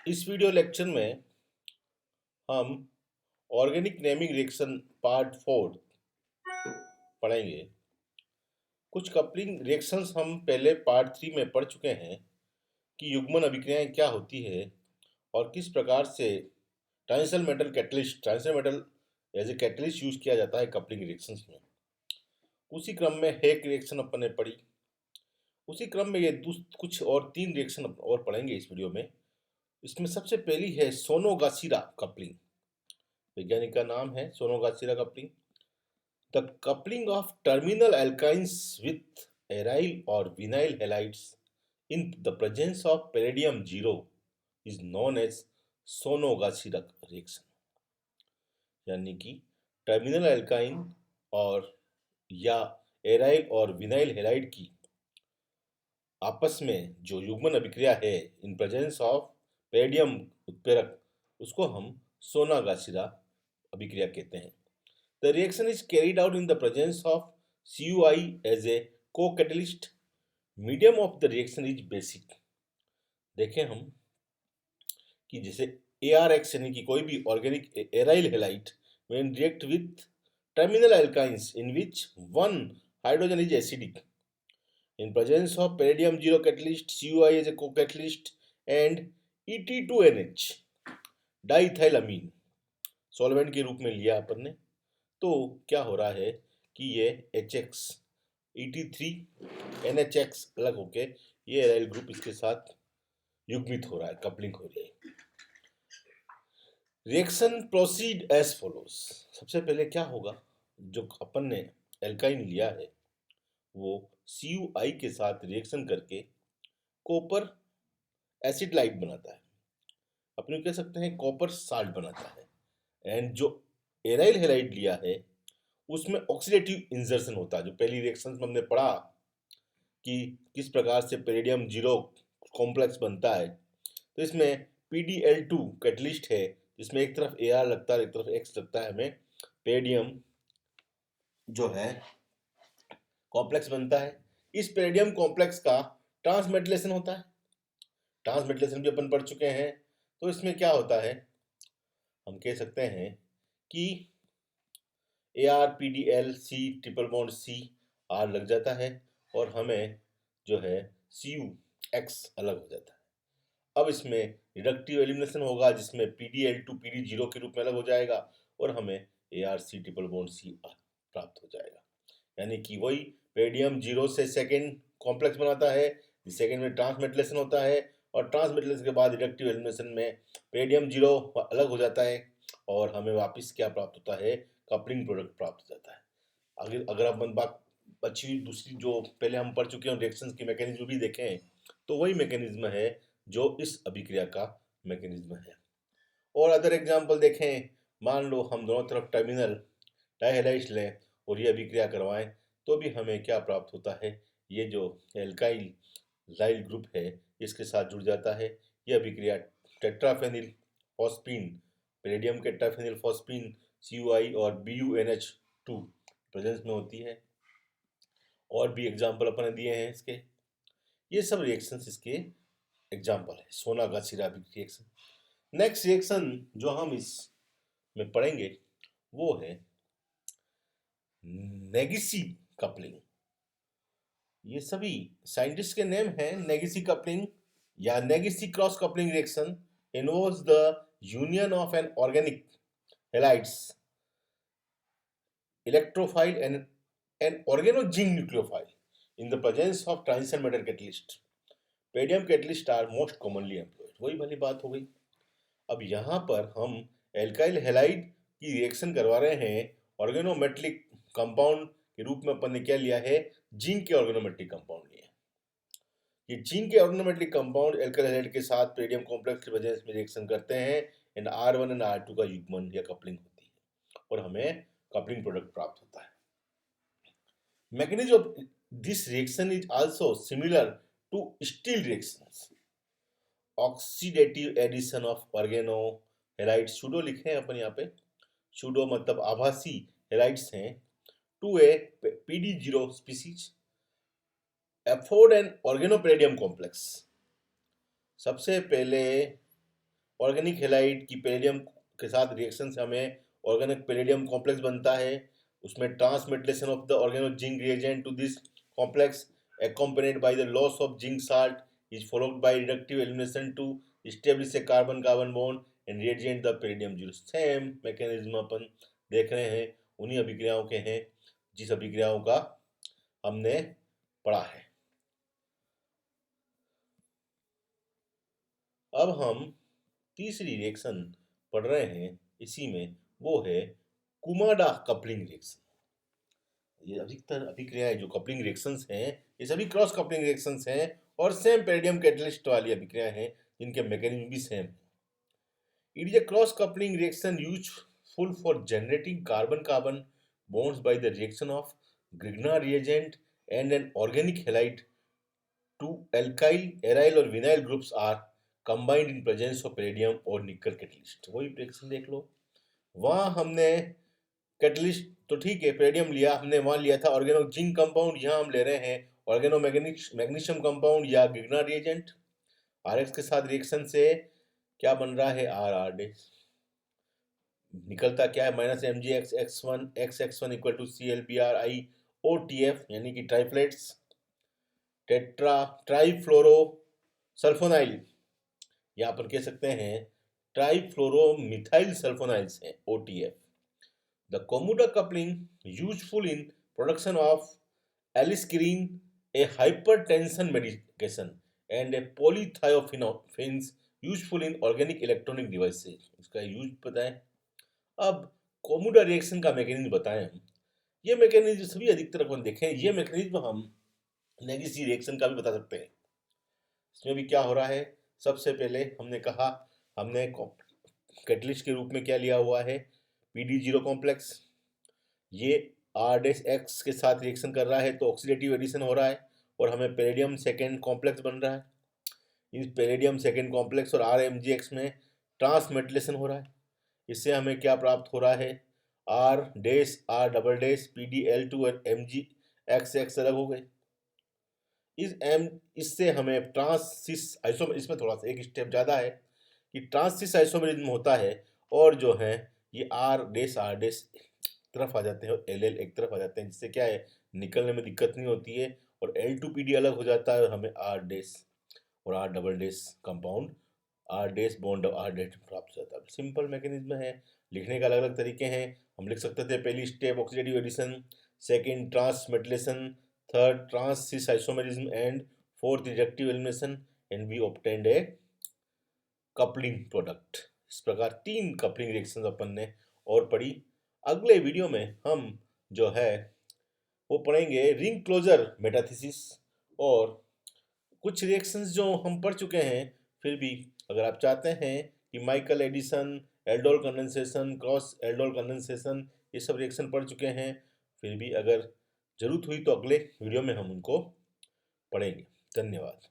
इस video lecture में हम ऑर्गेनिक नेमिंग रिएक्शन पार्ट 4 पढ़ेंगे। कुछ कपलिंग रिएक्शंस हम पहले पार्ट 3 में पढ़ चुके हैं कि युग्मन अभिक्रियाएं क्या होती है और किस प्रकार से transition metal as a catalyst use किया जाता है कपलिंग रिएक्शंस में। उसी क्रम में हेक रिएक्शन अपन ने पढ़ी। उसी क्रम में ये कुछ और 3 रिएक्शन और पढ़ेंगे इस वीडियो में। इसमें सबसे पहली है सोनोगाशिरा कपलिंग। वैज्ञानिक का नाम है सोनोगाशिरा coupling. The coupling of terminal alkynes with aryl or vinyl halides in the presence of palladium 0 is known as Sonogashira reaction। यानी कि टर्मिनल एल्काइन और या एराइल और विनाइल हेलाइड की आपस में जो युग्मन अभिक्रिया है इन प्रेजेंस ऑफ पैलेडियम उत्प्रेरक, उसको हम सोनागाशिरा अभिक्रिया कहते हैं। The reaction is carried out in the presence of CuI as a co-catalyst. Medium of the reaction is basic। देखें हम कि जैसे ARX यानी कि कोई भी organic aryl halide when react with terminal alkynes in which one hydrogen is acidic in presence of palladium 0 catalyst, CuI as a co-catalyst and ET2NH diethylamine solvent के रूप में लिया अपन ने, तो क्या हो रहा है कि ये HX ET3 NHX अलग होके ये एराइल ग्रुप इसके साथ युग्मित हो रहा है, कपलिंग हो रही है। Reaction proceed as follows. सबसे पहले क्या होगा, जो अपन ने एल्काइन लिया है वो CuI के साथ रिएक्शन करके कॉपर एसिड बनाता है, अपन कह सकते हैं कॉपर साल्ट बनाता है। एंड जो एराइल हेलाइड लिया है उसमें ऑक्सीडेटिव इंजर्शन होता है। जो पहली रिएक्शन में हमने पढ़ा कि किस प्रकार से पैलेडियम 0 कॉम्प्लेक्स बनता है, तो इसमें PdL2 कैटलिस्ट है जिसमें एक तरफ Ar लगता है एक तरफ X लगता है, हमें पैलेडियम जो है कॉम्प्लेक्स बनता है। इस पैलेडियम कॉम्प्लेक्स का ट्रांसमेटिलेशन होता है। ट्रांसमेटिलेशन भी अपन पढ़ चुके हैं। तो इसमें क्या होता है, हम कह सकते हैं कि ArPdL C triple bond C R लग जाता है और हमें जो है CuX अलग हो जाता है। अब इसमें रिडक्टिव एलिमिनेशन होगा जिसमें PdL2 PD0 के रूप में अलग हो जाएगा और हमें ArC ट्रिपल बॉन्ड CR प्राप्त हो जाएगा। यानी कि वही पैलेडियम 0 से सेकेंड कॉम्प्लेक्स बनाता है, सेकेंड में ट्रांसमेटिलेशन होता है और ट्रांसमेटिलेशन के बाद रिडक्टिव एलिमिनेशन में पैलेडियम 0 अलग हो जाता है और हमें वापस क्या प्राप्त होता है, कपलिंग प्रोडक्ट प्राप्त हो जाता है। अगर अपन बात अच्छी दूसरी जो पहले हम पढ़ चुके हैं रिएक्शंस की मैकेनिज्म भी देखें, तो वही मैकेनिज्म है जो इस अभिक्रिया का मैकेनिज्म है। और अदर एग्जांपल देखें, मान लो हम दोनों तरफ टर्मिनल डाइहैलाइड्स लें और ये अभिक्रिया करवाएं, तो भी हमें क्या प्राप्त होता है, ये जो एल्काइल लाइल ग्रुप है इसके साथ जुड़ जाता है। ये अभिक्रिया टेट्राफेनिल फॉस्फीन, पैलेडियम के टेट्राफेनिल फॉस्फीन CuI और BuNH2 प्रेजेंस में होती है। और भी एग्जाम्पल अपन ने दिए हैं इसके। ये सब रिएक्शंस इसके एग्जाम्पल है, सोनागाशिरा रिएक्शन। नेक्स्ट रिएक्शन जो हम इसमें पढ़ेंगे वो है नेगिसी कपलिंग। ये सभी साइंटिस्ट के नेम हैं। नेगिसी कपलिंग या Negishi cross coupling reaction involves the union of an organic halides electrophile and an organozinc nucleophile in the presence of transition metal catalyst. Palladium catalysts are most commonly employed। वही वाली बात हो गई। अब यहाँ पर हम एल्काइल हेलाइड की रिएक्शन करवा रहे हैं ऑर्गेनोमेटलिक कंपाउंड के रूप में। अपन ने क्या लिया है, जिंक के ऑर्गेनोमेट्रिक कंपाउंड लिया। ये जिंक के ऑर्गेनोमेट्रिक कंपाउंड एल्काइल हेलाइड के साथ पैलेडियम कॉम्प्लेक्स की वजह से रिएक्शन करते हैं एंड R1 एंड R2 का युग्मन या कपलिंग होती है और हमें कपलिंग प्रोडक्ट प्राप्त होता है। Mechanism of this reaction is also similar to steel reactions। Oxidative addition of organohalides, pseudo लिखे हैं अपन यहाँ पे, सूडो मतलब आभासी हेलाइड्स हैं, to a PD0 species afford an organopalladium complex। सबसे पहले ऑर्गेनिक हेलाइड की पैलेडियम के साथ रिएक्शन से हमें ऑर्गेनिक पैलेडियम कॉम्प्लेक्स बनता है। उसमें transmetalation of the organo zinc reagent to this complex accompanied by the loss of zinc salt is followed by reductive elimination to establish a carbon carbon bond and reagent the palladium zero. Same mechanism अपन देख रहे हैं, उन्हीं अभिक्रियाओं के हैं जिस अभिक्रियाओं का हमने पढ़ा है। अब हम तीसरी रिएक्शन पढ़ रहे हैं इसी में, वो है कुमाडा कपलिंग रिएक्शन। ये अधिकतर अभिक्रियाएं जो कपलिंग रिएक्शंस हैं ये सभी क्रॉस कपलिंग रिएक्शंस हैं और सेम पैलेडियम कैटलिस्ट वाली अभिक्रियाएं हैं जिनके मैकेनिज्म भी सेम है। It is a cross coupling reaction useful for generating carbon carbon bonds by the reaction of Grignard reagent and an organic halide. Two alkyl, aryl और vinyl groups are combined in presence of palladium और निकल catalyst. वही reaction देख लो, वहाँ हमने catalyst तो ठीक है पैलेडियम लिया हमने, वहाँ लिया था ऑर्गेनो जिंक कंपाउंड, यहाँ हम ले रहे हैं ऑर्गेनो मैग्नीशियम कंपाउंड या ग्रिग्नार्ड रिएजेंट। आरएक्स के साथ रिएक्शन से क्या बन रहा है, आर आर डे निकलता क्या है, minus M G X one equal to C L B R I O T F यानी कि ट्राइफ्लेट्स टेट्रा ट्राईफ्लोरो सल्फोनाइल, या अपन कह सकते हैं ट्राईफ्लोरो मिथाइल सल्फोनाइल्स हैं O T F. The Kumada coupling useful in production of aliskiren a hypertension medication and a polythiophenes useful in organic electronic devices. इसका use बताएं। अब कोमुडा रिएक्शन का मैकेनिज्म बताएं हम। ये मैकेनिज्म सभी अधिकतर अपन देखें, ये मैकेनिज्म हम नेगेसी रिएक्शन का भी बता सकते हैं। इसमें भी क्या हो रहा है, सबसे पहले हमने कहा हमने कैटलिस्ट के रूप में क्या लिया हुआ है, PD0 कॉम्प्लेक्स। ये R-X के साथ रिएक्शन कर रहा है तो ऑक्सीडेटिव एडिशन हो रहा है और हमें पैलेडियम सेकेंड कॉम्प्लेक्स बन रहा है। इस पैलेडियम सेकेंड कॉम्प्लेक्स और RMgX में ट्रांसमेटलेशन हो रहा है। इससे हमें क्या प्राप्त हो रहा है, R' PDL2 और MgX अलग हो गए। इससे हमें ट्रांस आइसोमर, इसमें थोड़ा सा एक स्टेप ज़्यादा है कि ट्रांस आइसोमरिज्म होता है और जो है ये R' तरफ आ जाते हैं और LL एक तरफ आ जाते हैं, जिससे क्या है निकलने में दिक्कत नहीं होती है और L2PD अलग हो जाता है और हमें R' और R" compound R' bond R' प्राप्त हो जाता है। सिंपल मैकेनिज्म है, लिखने के अलग अलग तरीके हैं। हम लिख सकते थे पहली step oxidative addition, second transmetalation, third trans isomerism and fourth reductive elimination and we obtained a coupling product. इस प्रकार 3 कपलिंग रिएक्शंस अपन ने और पढ़ी। अगले वीडियो में हम जो है वो पढ़ेंगे रिंग क्लोजर मेटाथीसिस और कुछ रिएक्शंस जो हम पढ़ चुके हैं। फिर भी अगर आप चाहते हैं कि Michael Edison, aldol condensation, cross aldol condensation, ये सब रिएक्शन पढ़ चुके हैं, फिर भी अगर जरूरत हुई तो अगले वीडियो में हम उनको पढ़ेंगे। धन्यवाद।